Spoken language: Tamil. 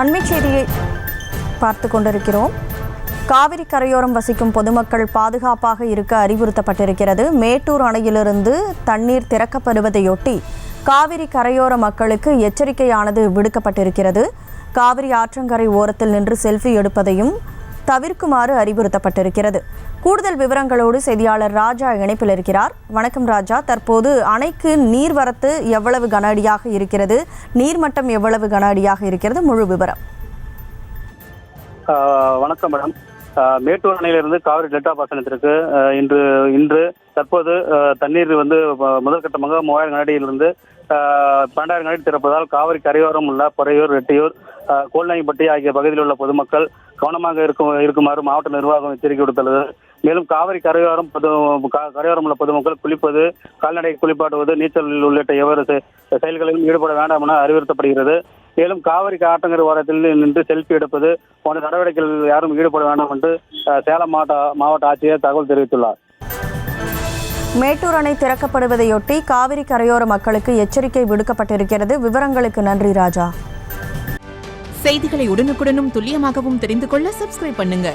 அண்மை செய்தியை பார்த்து கொண்டிருக்கிறோம். காவிரி கரையோரம் வசிக்கும் பொதுமக்கள் பாதுகாப்பாக இருக்க அறிவுறுத்தப்பட்டிருக்கிறது. மேட்டூர் அணையிலிருந்து தண்ணீர் திறக்கப்படுவதையொட்டி காவிரி கரையோர மக்களுக்கு எச்சரிக்கையானது விடுக்கப்பட்டிருக்கிறது. காவிரி ஆற்றங்கரை ஓரத்தில் நின்று செல்ஃபி எடுப்பதையும் தவிர்க்குமாறு அறிவுறுத்தப்பட்டிருக்கிறது. கூடுதல் விவரங்களோடு செய்தியாளர் ராஜா இணைப்பில் இருக்கிறார். வணக்கம் ராஜா. தற்போது அணைக்கு நீர்வரத்து எவ்வளவு கன அடியாக இருக்கிறது, நீர்மட்டம் எவ்வளவு கன அடியாக இருக்கிறது, முழு விவரம்? வணக்கம் மேடம். மேட்டூர் அணையிலிருந்து காவிரி டெல்டா பாசனத்திற்கு இன்று தற்போது தண்ணீர் முதற்கட்டமாக 3000 கனஅடியிலிருந்து 12,000 கனஅடி திறப்பதால் காவிரி கரையோரம் உள்ள பொறையூர், ரெட்டியூர், கோல்நாயப்பட்டி ஆகிய பகுதியில் உள்ள பொதுமக்கள் கவனமாக இருக்குமாறு மாவட்ட நிர்வாகம் எச்சரிக்கை விடுத்துள்ளது. மேலும் காவிரி கரையோரம் உள்ள பொதுமக்கள் குளிப்பது, கால்நடை குளிப்பாட்டுவது, நீச்சல் உள்ளிட்ட எவ்வாறு செயல்களிலும் ஈடுபட வேண்டாம் என அறிவுறுத்தப்படுகிறது. மேலும் காவிரி ஆற்றங்கரை ஓரத்தில் நின்று செல்ஃபி எடுப்பது போன்ற நடவடிக்கைகள் யாரும் ஈடுபட வேண்டாம் என்று சேலம் மாவட்ட ஆட்சியர் தகவல் தெரிவித்துள்ளார். மேட்டூர் அணை திறக்கப்படுவதையொட்டி காவிரி கரையோர மக்களுக்கு எச்சரிக்கை விடுக்கப்பட்டிருக்கிறது. விவரங்களுக்கு நன்றி ராஜா. செய்திகளை உடனுக்குடனும் துல்லியமாகவும் தெரிந்து கொள்ள சப்ஸ்கிரைப் பண்ணுங்க.